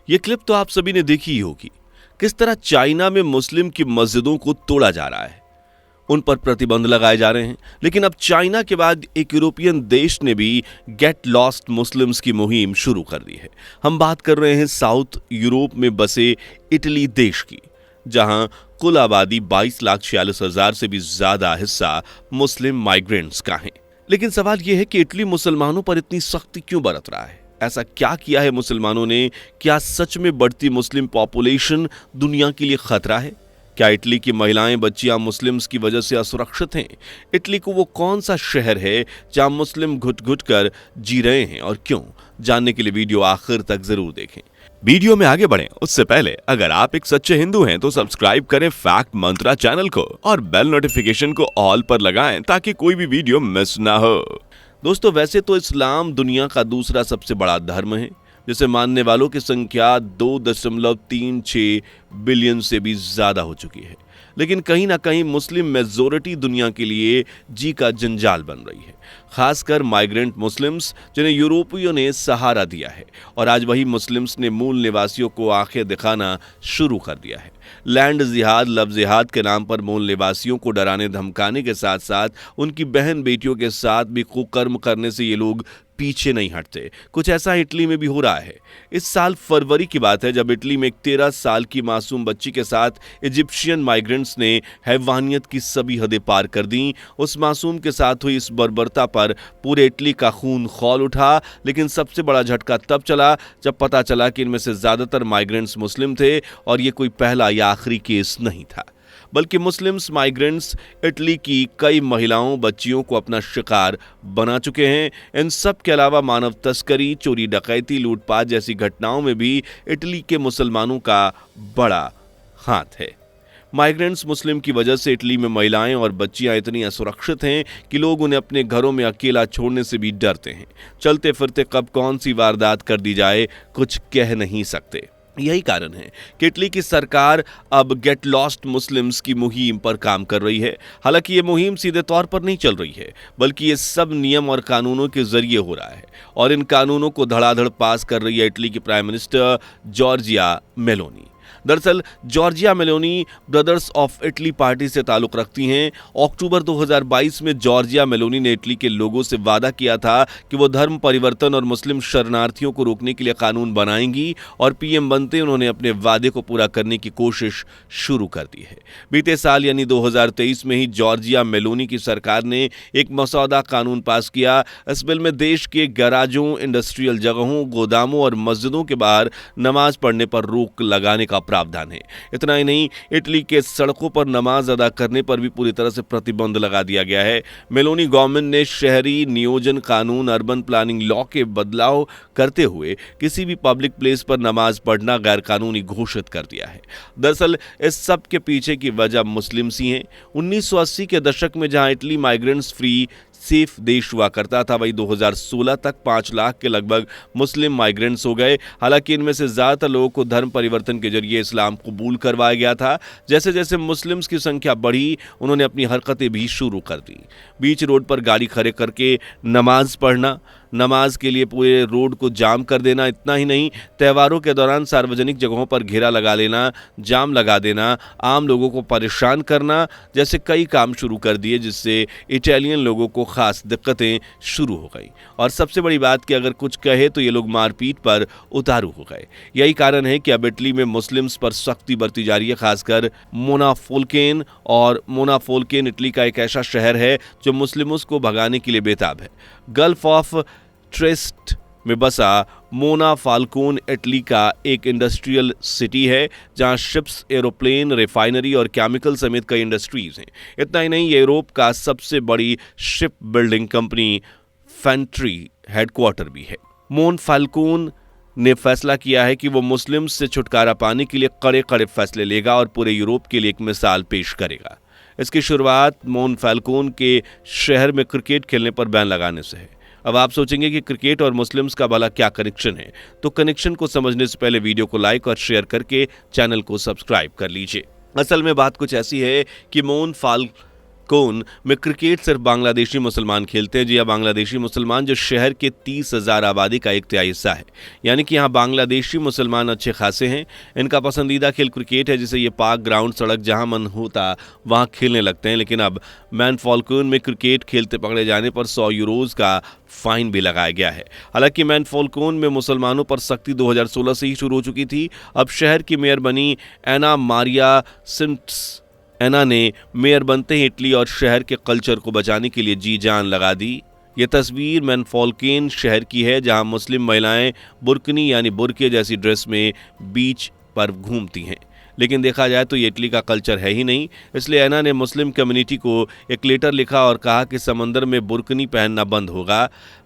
ये क्लिप तो आप सभी ने देखी ही होगी, किस तरह चाइना में मुस्लिम की मस्जिदों को तोड़ा जा रहा है, उन पर प्रतिबंध लगाए जा रहे हैं। लेकिन अब चाइना के बाद एक यूरोपियन देश ने भी गेट लॉस्ट मुस्लिम्स की मुहिम शुरू कर दी है। हम बात कर रहे हैं साउथ यूरोप में बसे इटली देश की, जहां कुल आबादी 22,46,000 से भी ज्यादा हिस्सा मुस्लिम माइग्रेंट्स का है। लेकिन सवाल यह है कि इटली मुसलमानों पर इतनी सख्ती क्यों बरत रहा है? ऐसा क्या किया है मुसलमानों ने? क्या सच में बढ़ती मुस्लिम पॉपुलेशन दुनिया के लिए खतरा है? क्या इटली की महिलाएं, बच्चियां मुस्लिम्स की वजह से असुरक्षित हैं? इटली को वो कौन सा शहर है जहां मुस्लिम घुट घुट कर जी रहे हैं और क्यों? जानने के लिए वीडियो आखिर तक जरूर देखें। वीडियो में आगे बढ़ें उससे पहले अगर आप एक सच्चे हिंदू हैं तो सब्सक्राइब करें फैक्ट मंत्रा चैनल को और बेल नोटिफिकेशन को ऑल पर लगाएं ताकि कोई भी वीडियो मिस ना हो। दोस्तों, वैसे तो इस्लाम दुनिया का दूसरा सबसे बड़ा धर्म है, जिसे मानने वालों की संख्या 2.36 बिलियन से भी ज्यादा हो चुकी है। लेकिन कहीं ना कहीं मुस्लिम मेजोरिटी दुनिया के लिए जी का जंजाल बन रही है, खासकर माइग्रेंट मुस्लिम्स, जिन्हें यूरोपियों ने सहारा दिया है। और आज वही मुस्लिम्स ने मूल निवासियों को आंखें दिखाना शुरू कर दिया है। लैंड जिहाद, लव जिहाद के नाम पर मूल निवासियों को डराने धमकाने के साथ साथ उनकी बहन बेटियों के साथ भी कुकर्म करने से ये लोग पीछे नहीं हटते। कुछ ऐसा इटली में भी हो रहा है। इस साल फरवरी की बात है जब इटली में एक 13 साल की मासूम बच्ची के साथ इजिप्शियन माइग्रेंट्स ने हैवानियत की सभी हदें पार कर दी। उस मासूम के साथ हुई इस बर्बरता पर पूरे इटली का खून खौल उठा। लेकिन सबसे बड़ा झटका तब चला जब पता चला कि इनमें से ज्यादातर माइग्रेंट्स मुस्लिम थे और ये कोई पहला या आखिरी केस नहीं था, बल्कि मुस्लिम्स माइग्रेंट्स इटली की कई महिलाओं, बच्चियों को अपना शिकार बना चुके हैं। इन सब के अलावा मानव तस्करी, चोरी, डकैती, लूटपाट जैसी घटनाओं में भी इटली के मुसलमानों का बड़ा हाथ है। माइग्रेंट्स मुस्लिम की वजह से इटली में महिलाएं और बच्चियां इतनी असुरक्षित हैं कि लोग उन्हें अपने घरों में अकेला छोड़ने से भी डरते हैं। चलते फिरते कब कौन सी वारदात कर दी जाए कुछ कह नहीं सकते। यही कारण है कि इटली की सरकार अब गेट लॉस्ट मुस्लिम्स की मुहिम पर काम कर रही है। हालांकि ये मुहिम सीधे तौर पर नहीं चल रही है, बल्कि ये सब नियम और कानूनों के जरिए हो रहा है। और इन कानूनों को धड़ाधड़ पास कर रही है इटली की प्राइम मिनिस्टर जॉर्जिया मेलोनी। दरअसल Giorgia Meloni brothers of Italy party से ताल्लुक रखती हैं। अक्टूबर 2022 में जॉर्जिया मेलोनी ने इटली के लोगों से वादा किया था कि वो धर्म परिवर्तन और मुस्लिम शरणार्थियों को रोकने के लिए कानून बनाएंगी और पीएम बनते उन्होंने अपने वादे को पूरा करने की कोशिश शुरू कर दी है। बीते साल यानी 2023 में ही जॉर्जिया मेलोनी की सरकार ने एक मसौदा कानून पास किया। इस बिल में देश के गैराजों, इंडस्ट्रियल जगहों, गोदामों और मस्जिदों के बाहर नमाज पढ़ने पर रोक लगाने का प्रावधान है। इतना ही नहीं, इटली के सड़कों पर नमाज अदा करने पर भी पूरी तरह से प्रतिबंध लगा दिया गया है। मेलोनी गवर्नमेंट ने शहरी नियोजन कानून, अर्बन प्लानिंग लॉ के बदलाव करते हुए किसी भी पब्लिक प्लेस पर नमाज पढ़ना गैर कानूनी घोषित कर दिया है। दरअसल इस सब के पीछे की वजह मुस्लिम्स ही हैं। 1980 के दशक में जहां इटली माइग्रेंट्स फ्री सेफ देश हुआ करता था, वही 2016 तक 5 लाख के लगभग मुस्लिम माइग्रेंट्स हो गए। हालांकि इनमें से ज्यादातर लोगों को धर्म परिवर्तन के जरिए इस्लाम कबूल करवाया गया था। जैसे जैसे मुस्लिम्स की संख्या बढ़ी, उन्होंने अपनी हरकतें भी शुरू कर दी। बीच रोड पर गाड़ी खड़े करके नमाज पढ़ना, नमाज के लिए पूरे रोड को जाम कर देना। इतना ही नहीं, त्योहारों के दौरान सार्वजनिक जगहों पर घेरा लगा लेना, जाम लगा देना, आम लोगों को परेशान करना जैसे कई काम शुरू कर दिए, जिससे इटालियन लोगों को खास दिक्कतें शुरू हो गई। और सबसे बड़ी बात कि अगर कुछ कहे तो ये लोग मारपीट पर उतारू हो गए। यही कारण है कि अब इटली में मुस्लिम्स पर सख्ती बरती जा रही है, खासकर मोनाफोल्केन। और मोनाफोल्केन इटली का एक ऐसा शहर है जो मुस्लिमों को भगाने के लिए बेताब है। गल्फ ऑफ ट्रेस्ट में बसा मोनाफाल्कोन इटली का एक इंडस्ट्रियल सिटी है, जहां शिप्स, एरोप्लेन, रिफाइनरी और केमिकल समेत कई इंडस्ट्रीज हैं। इतना ही नहीं, ये यूरोप का सबसे बड़ी शिप बिल्डिंग कंपनी फैंट्री हेडक्वार्टर भी है। मोनफाल्कोन ने फैसला किया है कि वो मुस्लिम्स से छुटकारा पाने के लिए कड़े कड़े फैसले लेगा और पूरे यूरोप के लिए एक मिसाल पेश करेगा। इसकी शुरुआत मोनफाल्कोन के शहर में क्रिकेट खेलने पर बैन लगाने से है। अब आप सोचेंगे कि क्रिकेट और मुस्लिम्स का भला क्या कनेक्शन है, तो कनेक्शन को समझने से पहले वीडियो को लाइक और शेयर करके चैनल को सब्सक्राइब कर लीजिए। असल में बात कुछ ऐसी है कि कोन में क्रिकेट सिर्फ बांग्लादेशी मुसलमान खेलते हैं। जी हाँ, बांग्लादेशी मुसलमान जो शहर के 30,000 आबादी का 1/3 हिस्सा है, यानी कि यहाँ बांग्लादेशी मुसलमान अच्छे खासे हैं। इनका पसंदीदा खेल क्रिकेट है, जिसे ये पार्क, ग्राउंड, सड़क जहाँ मन होता वहाँ खेलने लगते हैं। लेकिन अब मैनफॉल्कोन में क्रिकेट खेलते पकड़े जाने पर 100 यूरोज का फाइन भी लगाया गया है। हालांकि मैनफॉल्कोन में मुसलमानों पर सख्ती 2016 से ही शुरू हो चुकी थी। अब शहर की मेयर बनी एना मारिया सिम्प्स। एना ने मेयर बनते ही इटली और शहर के कल्चर को बचाने के लिए जी जान लगा दी। ये तस्वीर मैनफॉल्केन शहर की है, जहां मुस्लिम महिलाएं बुर्कनी यानी बुर्के जैसी ड्रेस में बीच पर घूमती हैं। लेकिन देखा जाए तो ये इटली का कल्चर है ही नहीं। इसलिए एना ने मुस्लिम कम्युनिटी को एक लेटर लिखा और कहा कि समंदर में बुर्कनी पहनना बंद होगा।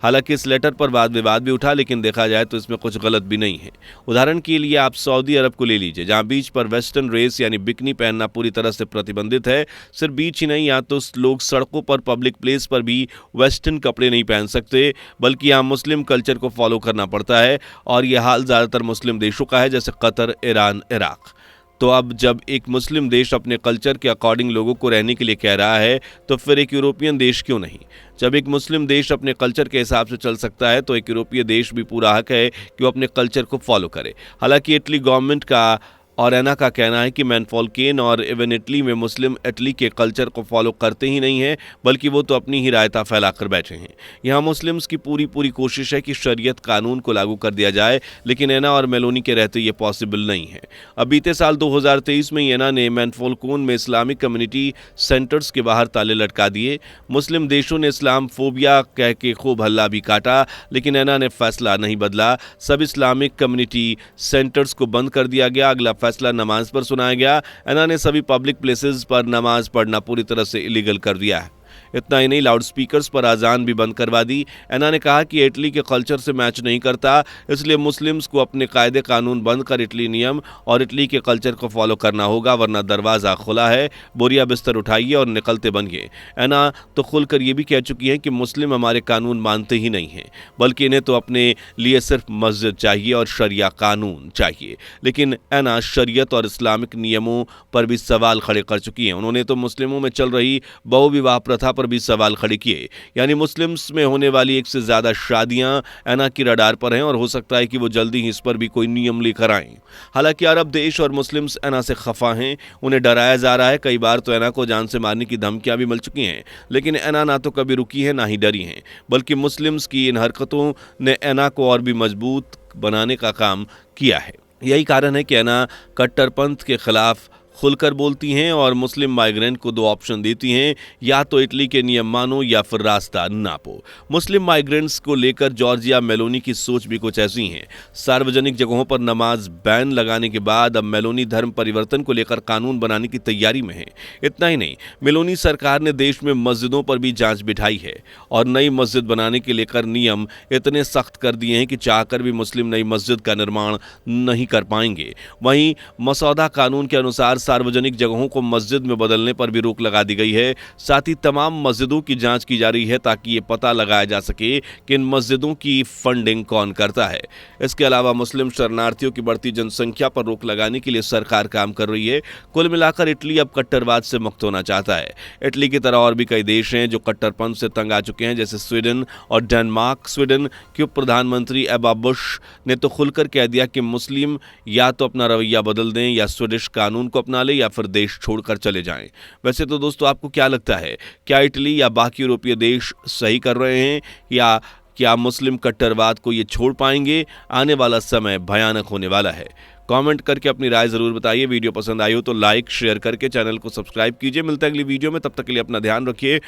हालांकि इस लेटर पर वाद विवाद भी उठा, लेकिन देखा जाए तो इसमें कुछ गलत भी नहीं है। उदाहरण के लिए आप सऊदी अरब को ले लीजिए, जहां बीच पर वेस्टर्न ड्रेस यानी बिकनी पहनना पूरी तरह से प्रतिबंधित है। सिर्फ बीच ही नहीं, यहाँ तो लोग सड़कों पर, पब्लिक प्लेस पर भी वेस्टर्न कपड़े नहीं पहन सकते, बल्कि यहाँ मुस्लिम कल्चर को फॉलो करना पड़ता है। और यह हाल ज़्यादातर मुस्लिम देशों का है, जैसे कतर, ईरान, इराक। तो अब जब एक मुस्लिम देश अपने कल्चर के अकॉर्डिंग लोगों को रहने के लिए कह रहा है, तो फिर एक यूरोपियन देश क्यों नहीं? जब एक मुस्लिम देश अपने कल्चर के हिसाब से चल सकता है, तो एक यूरोपीय देश भी पूरा हक है कि वो अपने कल्चर को फॉलो करे। हालांकि इटली गवर्नमेंट का और एना का कहना है कि मैनफॉल्केन और इवन इटली में मुस्लिम इटली के कल्चर को फॉलो करते ही नहीं हैं, बल्कि वो तो अपनी ही रायता फैलाकर बैठे हैं। यहाँ मुस्लिम्स की पूरी कोशिश है कि शरीयत कानून को लागू कर दिया जाए, लेकिन एना और मेलोनी के रहते ये पॉसिबल नहीं है। अब बीते साल 2023 में एना ने मैनफॉल्कोन में इस्लामिक कम्युनिटी सेंटर्स के बाहर ताले लटका दिए। मुस्लिम देशों ने इस्लाम फोबिया कह के खूब हल्ला भी काटा, लेकिन एना ने फैसला नहीं बदला। सब इस्लामिक कम्युनिटी सेंटर्स को बंद कर दिया गया। अगला फैसला नमाज पर सुनाया गया। एना ने सभी पब्लिक प्लेसेस पर नमाज पढ़ना पूरी तरह से इलीगल कर दिया है। इतना ही नहीं, लाउड स्पीकर्स पर आजान भी बंद करवा दी। एना ने कहा कि इटली के कल्चर से मैच नहीं करता, इसलिए मुस्लिम्स को अपने कायदे कानून बंद कर इटली नियम और इटली के कल्चर को फॉलो करना होगा, वरना दरवाज़ा खुला है, बोरिया बिस्तर उठाइए और निकलते बनिए। एना तो खुलकर ये भी कह चुकी हैं कि मुस्लिम हमारे कानून मानते ही नहीं हैं, बल्कि इन्हें तो अपने लिए सिर्फ मस्जिद चाहिए और शरिया कानून चाहिए। लेकिन एना शरीयत और इस्लामिक नियमों पर भी सवाल खड़े कर चुकी हैं। उन्होंने तो मुस्लिमों में चल रही बहुविवाह प्रथा पर भी सवाल खड़े किए, यानी मुस्लिम्स में होने वाली एक से ज्यादा शादियां एना की रडार पर हैं और हो सकता है कि वो जल्दी ही इस पर भी कोई नियम लेकर आएं। हालांकि अरब देश और मुस्लिम्स एना से खफा हैं, उन्हें डराया जा रहा है। कई बार तो एना को जान से मारने की धमकियां भी मिल चुकी हैं, लेकिन एना ना तो कभी रुकी है, ना ही डरी है, बल्कि मुस्लिम्स की इन हरकतों ने एना को और भी मजबूत बनाने का काम किया है। यही कारण है कि एना कट्टरपंथ के खिलाफ खुलकर बोलती हैं और मुस्लिम माइग्रेंट को 2 ऑप्शन देती हैं, या तो इटली के नियम मानो या फिर रास्ता नापो। मुस्लिम माइग्रेंट्स को लेकर जॉर्जिया मेलोनी की सोच भी कुछ ऐसी है। सार्वजनिक जगहों पर नमाज बैन लगाने के बाद अब मेलोनी धर्म परिवर्तन को लेकर कानून बनाने की तैयारी में है। इतना ही नहीं, मेलोनी सरकार ने देश में मस्जिदों पर भी जांच बिठाई है और नई मस्जिद बनाने के लेकर नियम इतने सख्त कर दिए हैं कि चाहकर भी मुस्लिम नई मस्जिद का निर्माण नहीं कर पाएंगे। वहीं मसौदा कानून के अनुसार सार्वजनिक जगहों को मस्जिद में बदलने पर भी रोक लगा दी गई है। साथ ही तमाम मस्जिदों की जांच की जा रही है ताकि ये पता लगाया जा सके कि इन मस्जिदों की फंडिंग कौन करता है। इसके अलावा मुस्लिम शरणार्थियों की बढ़ती जनसंख्या पर रोक लगाने के लिए सरकार काम कर रही है। कुल मिलाकर इटली अब कट्टरवाद से मुक्त होना चाहता है। इटली की तरह और भी कई देश हैं जो कट्टरपंथ से तंग आ चुके हैं, जैसे स्वीडन और डेनमार्क। स्वीडन के उप प्रधानमंत्री एबा बुश ने तो खुलकर कह दिया कि मुस्लिम या तो अपना रवैया बदल दें या स्वीडिश कानून को अपना ले या फिर देश छोड़कर चले जाएं। वैसे तो दोस्तों, आपको क्या लगता है, क्या इटली या बाकी यूरोपीय देश सही कर रहे हैं, या क्या मुस्लिम कट्टरवाद को ये छोड़ पाएंगे? आने वाला समय भयानक होने वाला है। कमेंट करके अपनी राय जरूर बताइए। वीडियो पसंद आई हो तो लाइक शेयर करके चैनल को सब्सक्राइब कीजिए। मिलते हैं अगली वीडियो में, तब तक के लिए अपना ध्यान रखिए।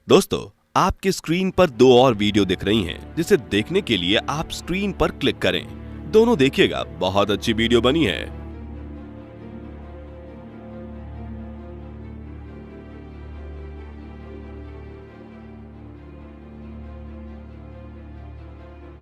दोस्तों, आपके स्क्रीन पर 2 और वीडियो दिख रही हैं, जिसे देखने के लिए आप स्क्रीन पर क्लिक करें। दोनों देखिएगा, बहुत अच्छी वीडियो बनी है।